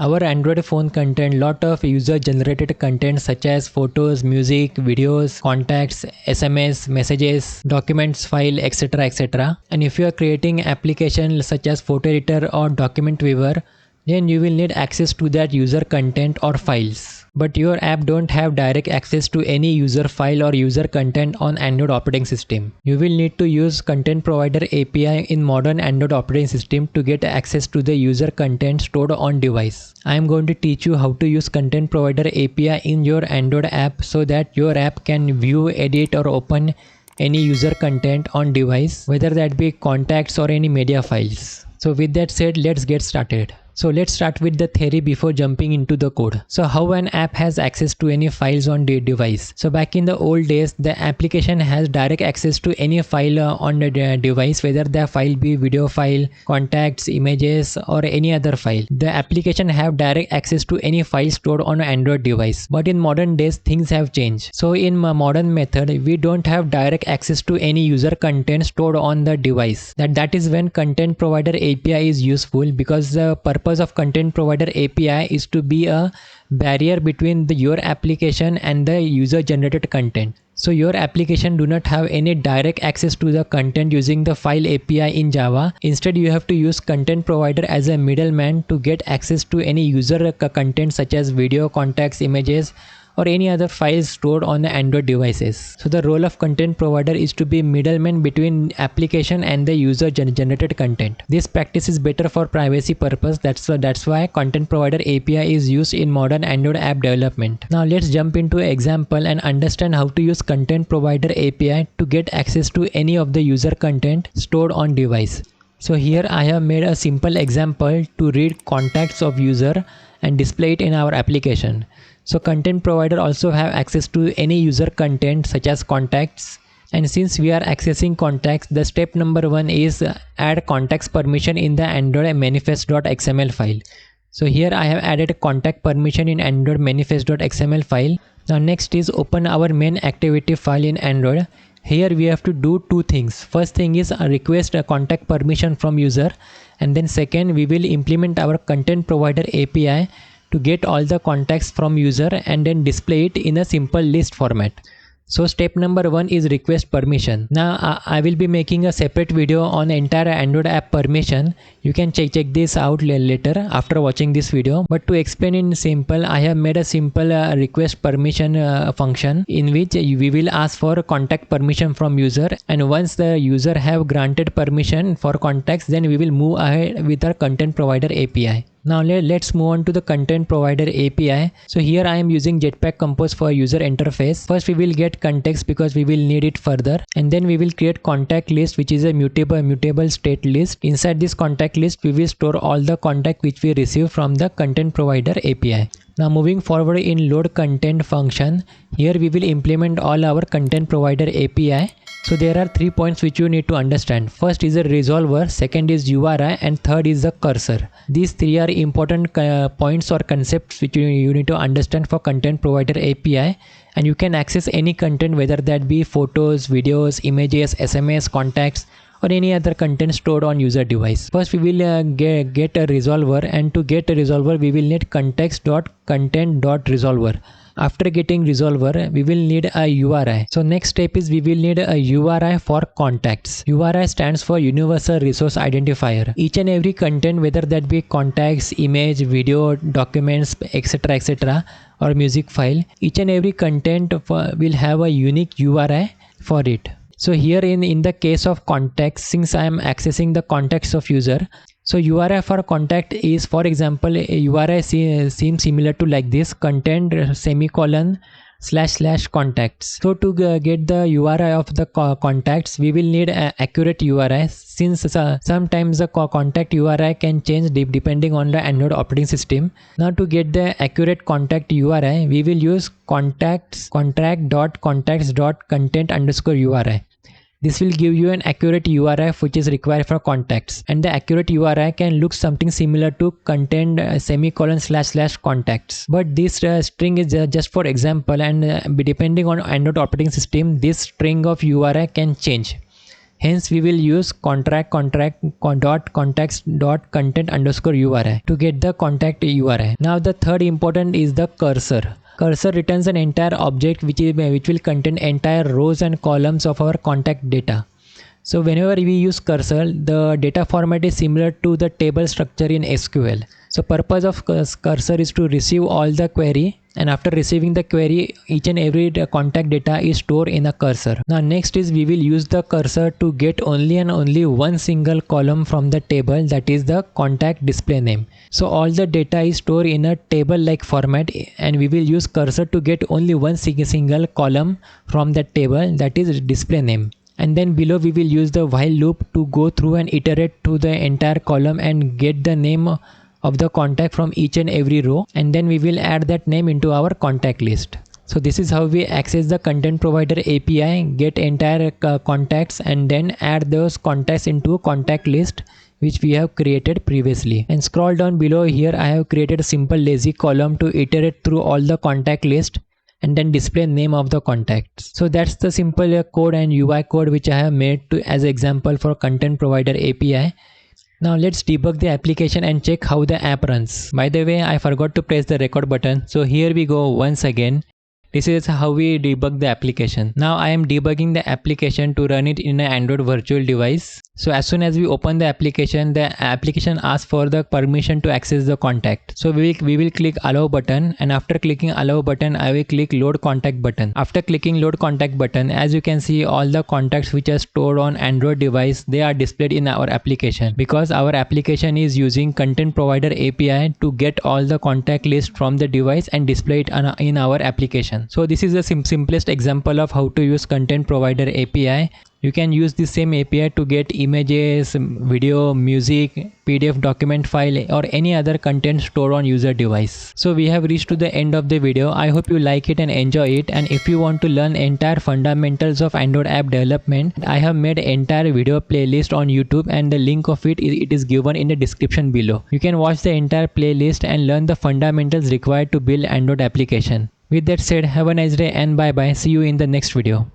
Our Android phone contains lot of user generated content such as photos, music, videos, contacts, SMS, messages, documents, file, etc. etc. And if you are creating application such as photo editor or document viewer, then you will need access to that user content or files. But your app don't have direct access to any user file or user content on Android operating system. You will need to use Content Provider API in modern Android operating system to get access to the user content stored on device. I am going to teach you how to use Content Provider API in your Android app so that your app can view, edit or open any user content on device, whether that be contacts or any media files. So with that said, let's get started. So let's start with the theory before jumping into the code. So how an app has access to any files on the device. So back in the old days, the application has direct access to any file on the device, whether the file be video file, contacts, images or any other file. The application have direct access to any file stored on an Android device. But in modern days, things have changed. So in my modern method, we don't have direct access to any user content stored on the device. That is when Content Provider API is useful, because the purpose of Content Provider API is to be a barrier between your application and the user generated content. So your application do not have any direct access to the content using the file API in Java. Instead, you have to use Content Provider as a middleman to get access to any user content such as video, contacts, images or any other files stored on the Android devices. So the role of Content Provider is to be middleman between application and the user generated content. This practice is better for privacy purpose. That's why Content Provider API is used in modern Android app development. Now let's jump into an example and understand how to use Content Provider API to get access to any of the user content stored on device. So here I have made a simple example to read contacts of user and display it in our application. So Content Provider also have access to any user content such as contacts, and since we are accessing contacts, the step number 1 is add contacts permission in the AndroidManifest.xml file. So here I have added a contact permission in AndroidManifest.xml file. Now next is open our main activity file in Android. Here we have to do two things. First thing is request a contact permission from user, and then second we will implement our Content Provider API to get all the contacts from user and then display it in a simple list format. So step number 1 is request permission. Now I will be making a separate video on entire Android app permission. You can check this out later after watching this video. But to explain in simple, I have made a simple request permission function in which we will ask for contact permission from user, and once the user have granted permission for contacts, then we will move ahead with our Content Provider API. Now let's move on to the Content Provider API. So here I am using Jetpack Compose for user interface. First we will get context because we will need it further, and then we will create contact list, which is a mutable state list. Inside this contact list we will store all the contact which we receive from the Content Provider API. Now moving forward in load content function, here we will implement all our Content Provider API. So there are 3 points which you need to understand. First is a resolver, second is URI, and third is the cursor. These 3 are important points or concepts which you need to understand for Content Provider API, and you can access any content, whether that be photos, videos, images, SMS, contacts or any other content stored on user device. First we will get a resolver, and to get a resolver we will need context.content.resolver. After getting resolver, we will need a URI. So next step is we will need a URI for contacts. URI stands for Universal Resource Identifier. Each and every content, whether that be contacts, image, video, documents, etc. or music file, each and every content will have a unique URI for it. So here in the case of contacts, since I am accessing the contacts of user, so URI for contact is, for example, URI seems similar to like this: content // contacts. So to get the URI of the contacts, we will need an accurate URI, since sometimes the contact URI can change depending on the Android operating system. Now to get the accurate contact URI, we will use contract.contacts.content_URI. This will give you an accurate URI which is required for contacts, and the accurate URI can look something similar to content // contacts. But this string is just for example, and depending on Android operating system, this string of URI can change. Hence we will use context.URI to get the contact URI. Now the third important is the cursor. Cursor returns an entire object which will contain entire rows and columns of our contact data. So whenever we use cursor, the data format is similar to the table structure in SQL. So purpose of cursor is to receive all the query, and after receiving the query, each and every contact data is stored in a cursor. Now next is we will use the cursor to get only and only one single column from the table, that is the contact display name. So all the data is stored in a table like format, and we will use cursor to get only one single column from that table, that is display name. And then below we will use the while loop to go through and iterate to the entire column and get the name of the contact from each and every row, and then we will add that name into our contact list. So this is how we access the content provider API, get entire contacts, and then add those contacts into a contact list which we have created previously. And scroll down below, here I have created a simple lazy column to iterate through all the contact list and then display name of the contacts. So that's the simple code and UI code which I have made as example for content provider API. Now let's debug the application and check how the app runs. By the way, I forgot to press the record button, so here we go once again. This is how we debug the application. Now I am debugging the application to run it in an Android virtual device. So as soon as we open the application asks for the permission to access the contact. So we will click allow button, and after clicking allow button, I will click load contact button. After clicking load contact button, as you can see, all the contacts which are stored on Android device, they are displayed in our application, because our application is using content provider API to get all the contact list from the device and display it in our application. So this is the simplest example of how to use content provider API. You can use the same API to get images, video, music, PDF document file, or any other content stored on user device. So we have reached to the end of the video. I hope you like it and enjoy it. And if you want to learn entire fundamentals of Android app development, I have made entire video playlist on YouTube, and the link of it is given in the description below. You can watch the entire playlist and learn the fundamentals required to build Android application. With that said, have a nice day and bye bye. See you in the next video.